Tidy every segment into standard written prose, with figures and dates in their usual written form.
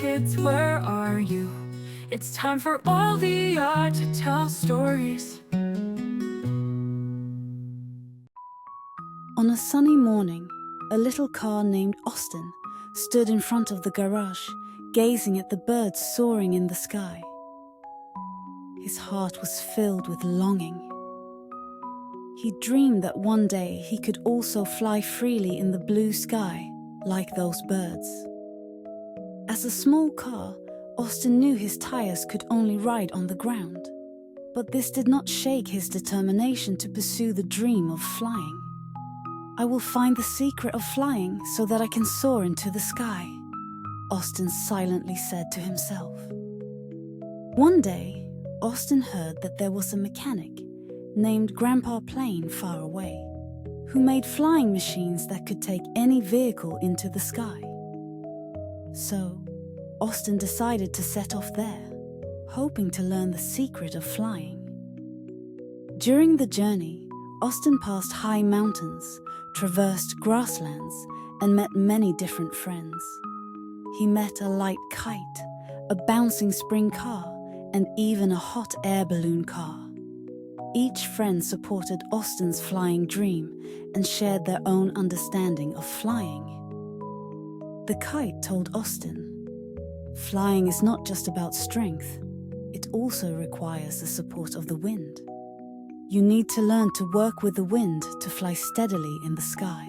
kids, where are you? It's time for all the art to tell stories. On a sunny morning, a little car named Austin stood in front of the garage, gazing at the birds soaring in the sky. His heart was filled with longing. He dreamed that one day he could also fly freely in the blue sky, like those birds. As a small car, Austin knew his tires could only ride on the ground. But this did not shake his determination to pursue the dream of flying. I will find the secret of flying so that I can soar into the sky, Austin silently said to himself. One day, Austin heard that there was a mechanic named Grandpa Plane far away, who made flying machines that could take any vehicle into the sky. So, Austin decided to set off there, hoping to learn the secret of flying. During the journey, Austin passed high mountains, traversed grasslands, and met many different friends. He met a light kite, a bouncing spring car, and even a hot air balloon car. Each friend supported Austin's flying dream and shared their own understanding of flying. The kite told Austin, "Flying is not just about strength, it also requires the support of the wind. You need to learn to work with the wind to fly steadily in the sky."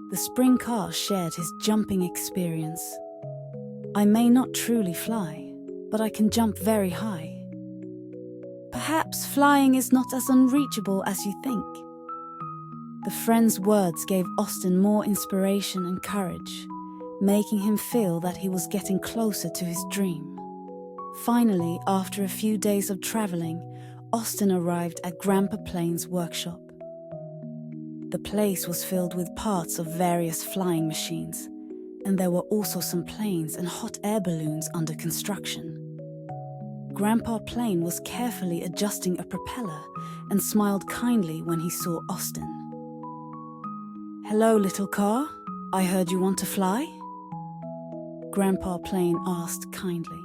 The spring car shared his jumping experience. "I may not truly fly, but I can jump very high. Perhaps flying is not as unreachable as you think." The friend's words gave Austin more inspiration and courage, making him feel that he was getting closer to his dream. Finally, after a few days of traveling, Austin arrived at Grandpa Plane's workshop. The place was filled with parts of various flying machines, and there were also some planes and hot air balloons under construction. Grandpa Plane was carefully adjusting a propeller and smiled kindly when he saw Austin. "Hello, little car. I heard you want to fly?" Grandpa Plane asked kindly.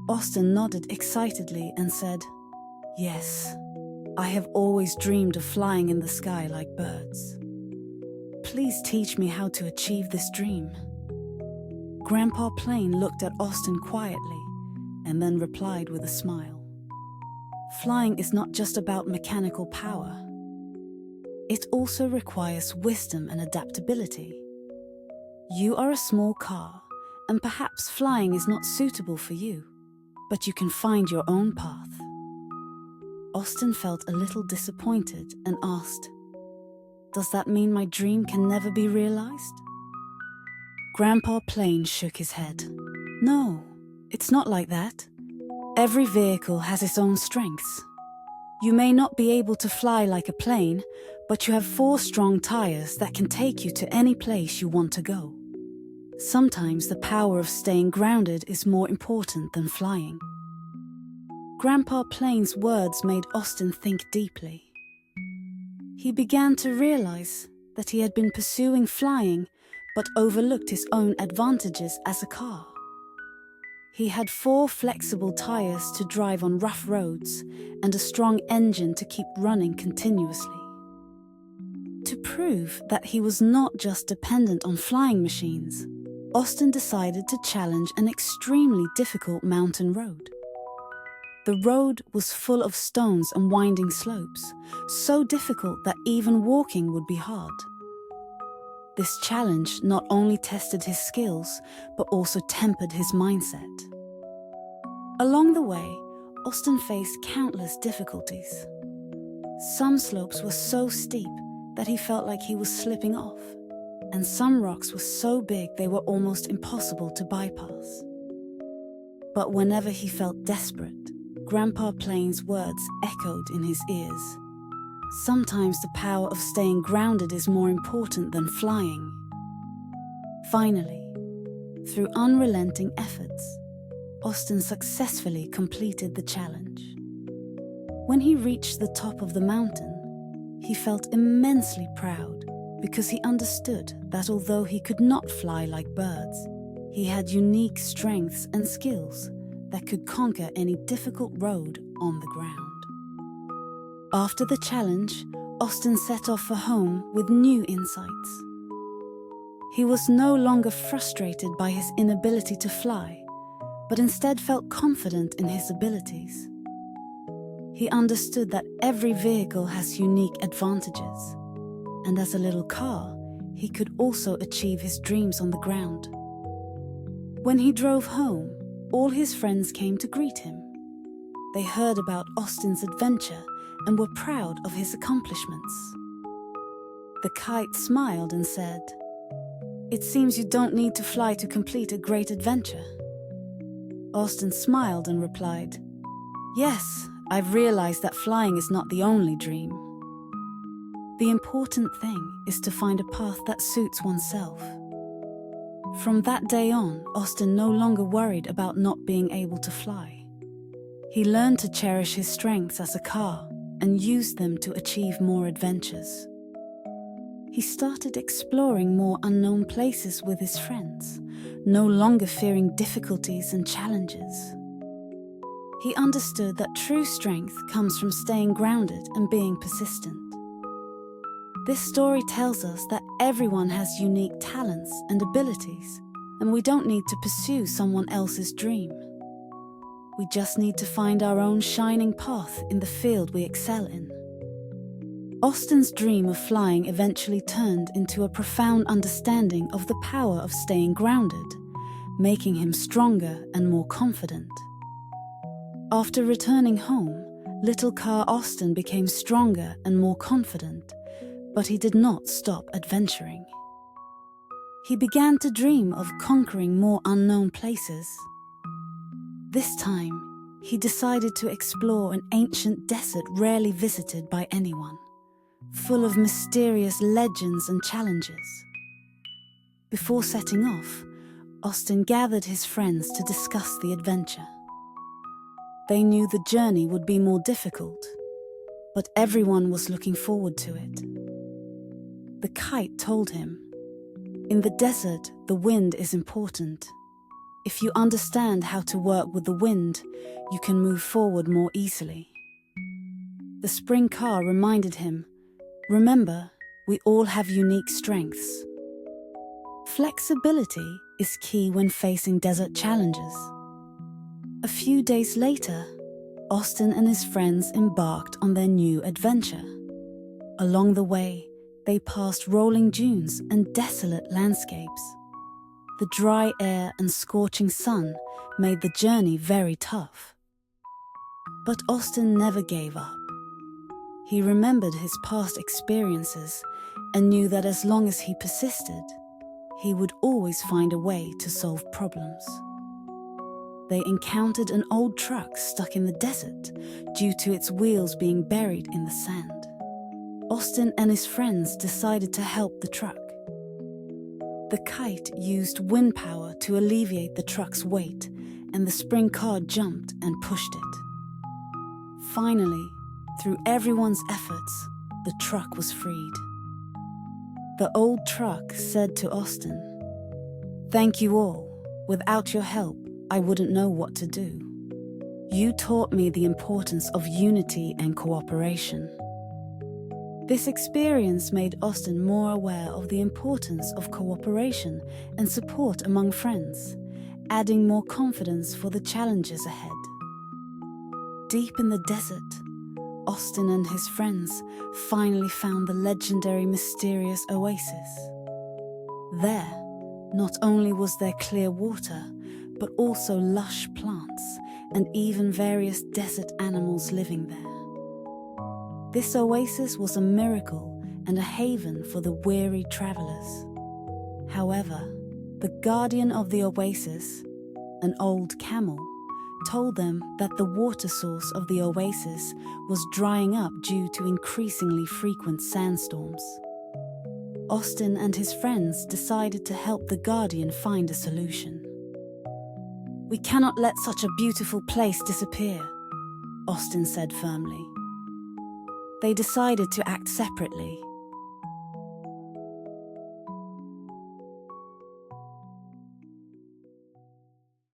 Austin nodded excitedly and said, "Yes, I have always dreamed of flying in the sky like birds. Please teach me how to achieve this dream." Grandpa Plane looked at Austin quietly and then replied with a smile. "Flying is not just about mechanical power. It also requires wisdom and adaptability. You are a small car, and perhaps flying is not suitable for you, but you can find your own path." Austin felt a little disappointed and asked, "Does that mean my dream can never be realized?" Grandpa Plane shook his head. "No, it's not like that. Every vehicle has its own strengths. You may not be able to fly like a plane, but you have 4 strong tires that can take you to any place you want to go. Sometimes the power of staying grounded is more important than flying." Grandpa Plane's words made Austin think deeply. He began to realize that he had been pursuing flying but overlooked his own advantages as a car. He had 4 flexible tires to drive on rough roads and a strong engine to keep running continuously. To prove that he was not just dependent on flying machines, Austin decided to challenge an extremely difficult mountain road. The road was full of stones and winding slopes, so difficult that even walking would be hard. This challenge not only tested his skills, but also tempered his mindset. Along the way, Austin faced countless difficulties. Some slopes were so steep that he felt like he was slipping off, and some rocks were so big they were almost impossible to bypass. But whenever he felt desperate, Grandpa Plane's words echoed in his ears. Sometimes the power of staying grounded is more important than flying. Finally, through unrelenting efforts, Austin successfully completed the challenge. When he reached the top of the mountain, he felt immensely proud because he understood that although he could not fly like birds, He had unique strengths and skills that could conquer any difficult road on the ground. After the challenge, Austin set off for home with new insights. He was no longer frustrated by his inability to fly, but instead felt confident in his abilities. He understood that every vehicle has unique advantages, and as a little car, he could also achieve his dreams on the ground. When he drove home, all his friends came to greet him. They heard about Austin's adventure and were proud of his accomplishments. The kite smiled and said, "It seems you don't need to fly to complete a great adventure." Austin smiled and replied, "Yes, I've realized that flying is not the only dream. The important thing is to find a path that suits oneself." From that day on, Austin no longer worried about not being able to fly. He learned to cherish his strengths as a car and used them to achieve more adventures. He started exploring more unknown places with his friends, no longer fearing difficulties and challenges. He understood that true strength comes from staying grounded and being persistent. This story tells us that everyone has unique talents and abilities, and we don't need to pursue someone else's dream. We just need to find our own shining path in the field we excel in. Austin's dream of flying eventually turned into a profound understanding of the power of staying grounded, making him stronger and more confident. After returning home, little car Austin became stronger and more confident, but he did not stop adventuring. He began to dream of conquering more unknown places. This time, he decided to explore an ancient desert rarely visited by anyone, full of mysterious legends and challenges. Before setting off, Austin gathered his friends to discuss the adventure. They knew the journey would be more difficult, but everyone was looking forward to it. The kite told him, "In the desert, the wind is important. If you understand how to work with the wind, you can move forward more easily." The spring car reminded him, "Remember, we all have unique strengths." Flexibility is key when facing desert challenges. A few days later, Austin and his friends embarked on their new adventure. Along the way, they passed rolling dunes and desolate landscapes. The dry air and scorching sun made the journey very tough. But Austin never gave up. He remembered his past experiences and knew that as long as he persisted, he would always find a way to solve problems. They encountered an old truck stuck in the desert due to its wheels being buried in the sand. Austin and his friends decided to help the truck. The kite used wind power to alleviate the truck's weight, and the spring car jumped and pushed it. Finally, through everyone's efforts, the truck was freed. The old truck said to Austin, "Thank you all. Without your help, I wouldn't know what to do. You taught me the importance of unity and cooperation." This experience made Austin more aware of the importance of cooperation and support among friends, adding more confidence for the challenges ahead. Deep in the desert, Austin and his friends finally found the legendary mysterious oasis. There, not only was there clear water, but also lush plants and even various desert animals living there. This oasis was a miracle and a haven for the weary travelers. However, the guardian of the oasis, an old camel, told them that the water source of the oasis was drying up due to increasingly frequent sandstorms. Austin and his friends decided to help the guardian find a solution. "We cannot let such a beautiful place disappear," Austin said firmly. They decided to act separately